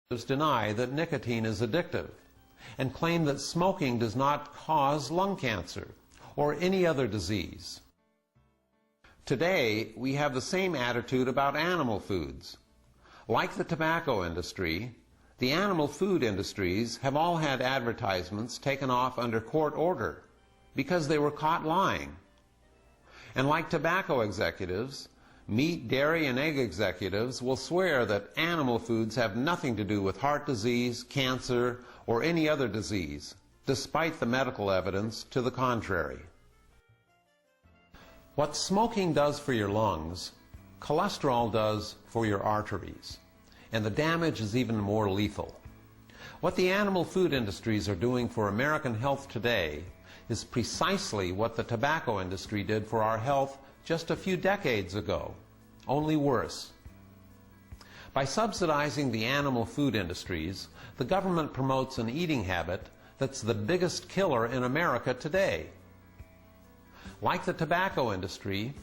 deny that nicotine is addictive and claim that smoking does not cause lung cancer or any other disease. Today, we have the same attitude about animal foods. Like the tobacco industry, the animal food industries have all had advertisements taken off under court order because they were caught lying. And like tobacco executives, meat, dairy, and egg executives will swear that animal foods have nothing to do with heart disease, cancer, or any other disease, despite the medical evidence to the contrary. What smoking does for your lungs, cholesterol does for your arteries, and the damage is even more lethal. What the animal food industries are doing for American health today is precisely what the tobacco industry did for our health just a few decades ago, only worse. By subsidizing the animal food industries, the government promotes an eating habit that's the biggest killer in America today. Like the tobacco industry,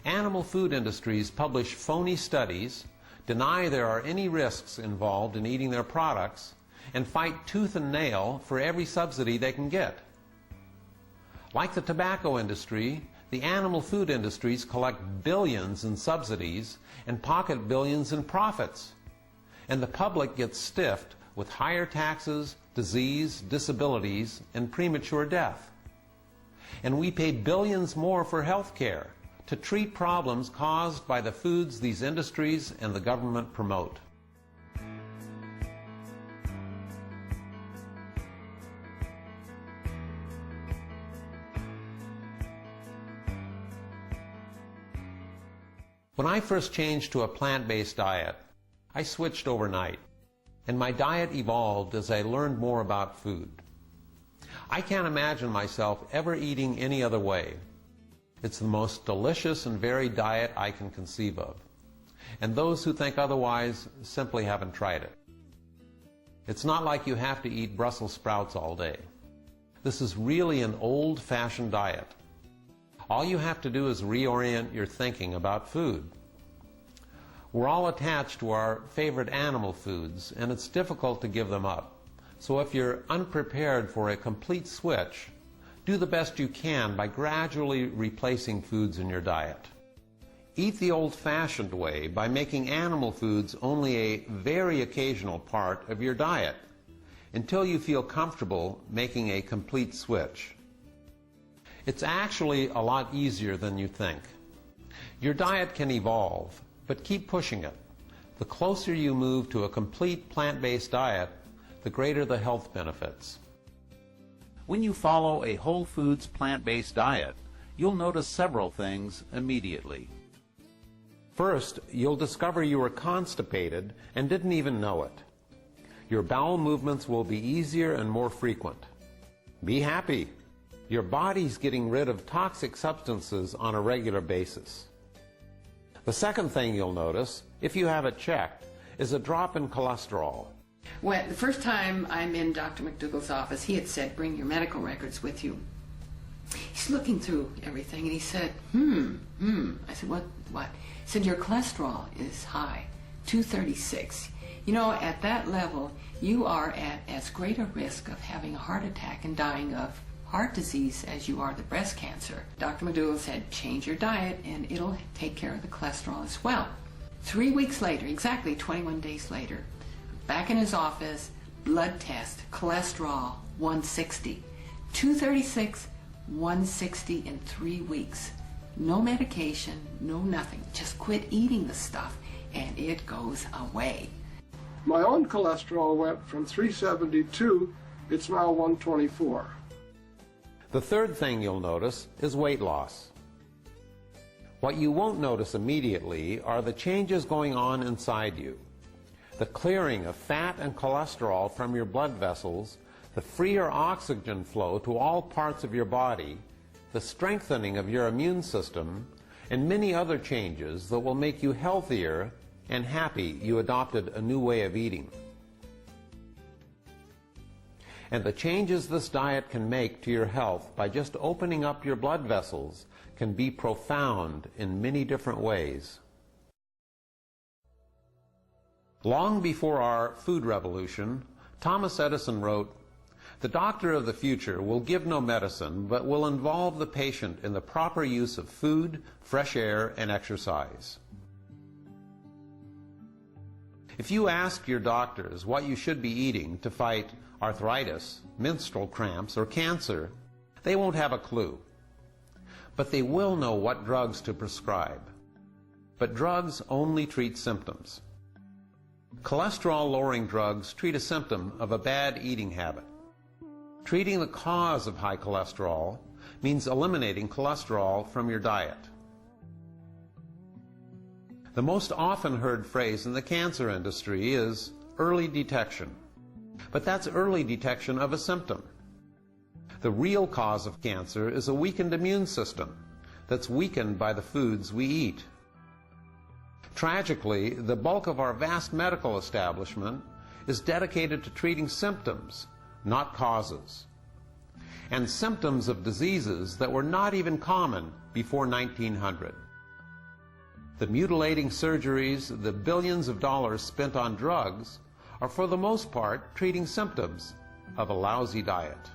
animal food industries publish phony studies, deny there are any risks involved in eating their products, and fight tooth and nail for every subsidy they can get. Like the tobacco industry, the animal food industries collect billions in subsidies and pocket billions in profits, and the public gets stiffed with higher taxes, disease, disabilities, and premature death. And we pay billions more for health care to treat problems caused by the foods these industries and the government promote. When I first changed to a plant-based diet, I switched overnight, and my diet evolved as I learned more about food. I can't imagine myself ever eating any other way. It's the most delicious and varied diet I can conceive of, and those who think otherwise simply haven't tried it. It's not like you have to eat Brussels sprouts all day. This is really an old-fashioned diet. All you have to do is reorient your thinking about food. We're all attached to our favorite animal foods, and it's difficult to give them up. So if you're unprepared for a complete switch, do the best you can by gradually replacing foods in your diet. Eat the old-fashioned way by making animal foods only a very occasional part of your diet until you feel comfortable making a complete switch. It's actually a lot easier than you think. Your diet can evolve, but keep pushing it. The closer you move to a complete plant-based diet, the greater the health benefits. When you follow a whole foods plant-based diet, you'll notice several things immediately. First, you'll discover you were constipated and didn't even know it. Your bowel movements will be easier and more frequent. Be happy. Your body's getting rid of toxic substances on a regular basis. The second thing you'll notice, if you have it checked, is a drop in cholesterol. Well, the first time I'm in Dr. McDougall's office, he had said, bring your medical records with you. He's looking through everything and he said, I said, what? He said, your cholesterol is high, 236. You know, at that level, you are at as great a risk of having a heart attack and dying of heart disease as you are the breast cancer. Dr. McDougall said, change your diet and it'll take care of the cholesterol as well. 3 weeks later, exactly 21 days later, back in his office, blood test, cholesterol 160, 236, 160 in 3 weeks. No medication, no nothing. Just quit eating the stuff and it goes away. My own cholesterol went from 372, it's now 124. The third thing you'll notice is weight loss. What you won't notice immediately are the changes going on inside you. The clearing of fat and cholesterol from your blood vessels, the freer oxygen flow to all parts of your body, the strengthening of your immune system, and many other changes that will make you healthier and happy you adopted a new way of eating. And the changes this diet can make to your health by just opening up your blood vessels can be profound in many different ways. Long before our food revolution, Thomas Edison wrote, "The doctor of the future will give no medicine, but will involve the patient in the proper use of food, fresh air, and exercise." If you ask your doctors what you should be eating to fight arthritis, menstrual cramps, or cancer, they won't have a clue. But they will know what drugs to prescribe. But drugs only treat symptoms. Cholesterol-lowering drugs treat a symptom of a bad eating habit. Treating the cause of high cholesterol means eliminating cholesterol from your diet. The most often heard phrase in the cancer industry is early detection. But that's early detection of a symptom. The real cause of cancer is a weakened immune system that's weakened by the foods we eat. Tragically, the bulk of our vast medical establishment is dedicated to treating symptoms, not causes, and symptoms of diseases that were not even common before 1900. The mutilating surgeries, the billions of dollars spent on drugs, are for the most part treating symptoms of a lousy diet.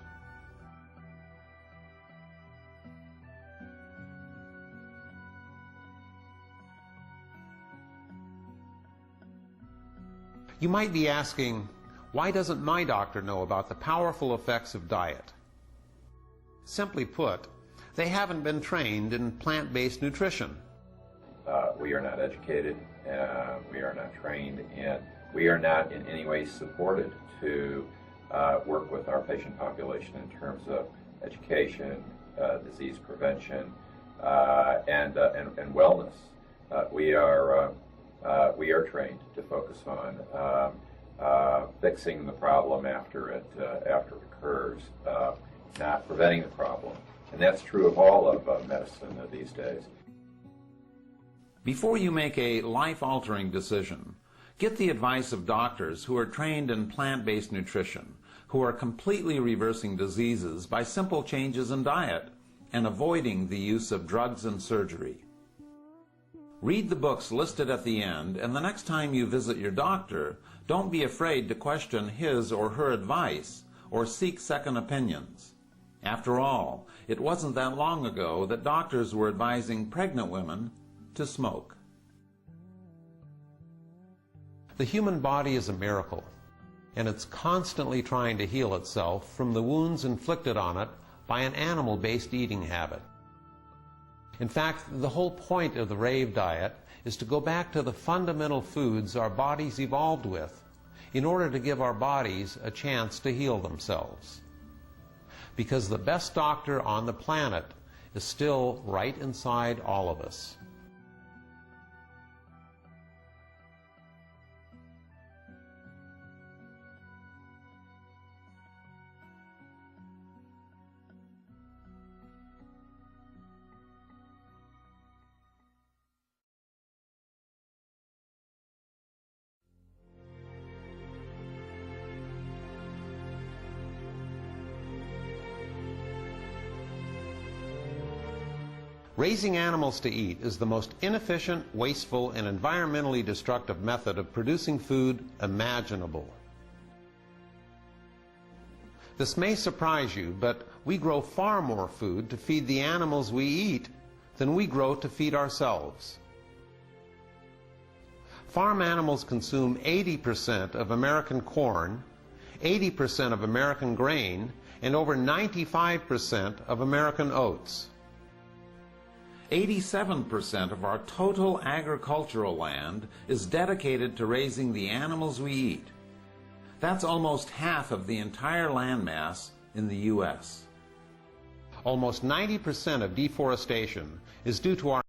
You might be asking, why doesn't my doctor know about the powerful effects of diet? Simply put, they haven't been trained in plant-based nutrition. We are not educated, we are not trained, and we are not in any way supported to work with our patient population in terms of education, disease prevention, and wellness. We are trained to focus on fixing the problem after it occurs, not preventing the problem, and that's true of all of medicine these days. Before you make a life-altering decision, get the advice of doctors who are trained in plant-based nutrition, who are completely reversing diseases by simple changes in diet and avoiding the use of drugs and surgery. Read the books listed at the end, and the next time you visit your doctor, don't be afraid to question his or her advice or seek second opinions. After all, it wasn't that long ago that doctors were advising pregnant women to smoke. The human body is a miracle, and it's constantly trying to heal itself from the wounds inflicted on it by an animal-based eating habit. In fact, the whole point of the rave diet is to go back to the fundamental foods our bodies evolved with in order to give our bodies a chance to heal themselves. Because the best doctor on the planet is still right inside all of us. Raising animals to eat is the most inefficient, wasteful, and environmentally destructive method of producing food imaginable. This may surprise you, but we grow far more food to feed the animals we eat than we grow to feed ourselves. Farm animals consume 80% of American corn, 80% of American grain, and over 95% of American oats. 87% of our total agricultural land is dedicated to raising the animals we eat. That's almost half of the entire landmass in the U.S. Almost 90% of deforestation is due to our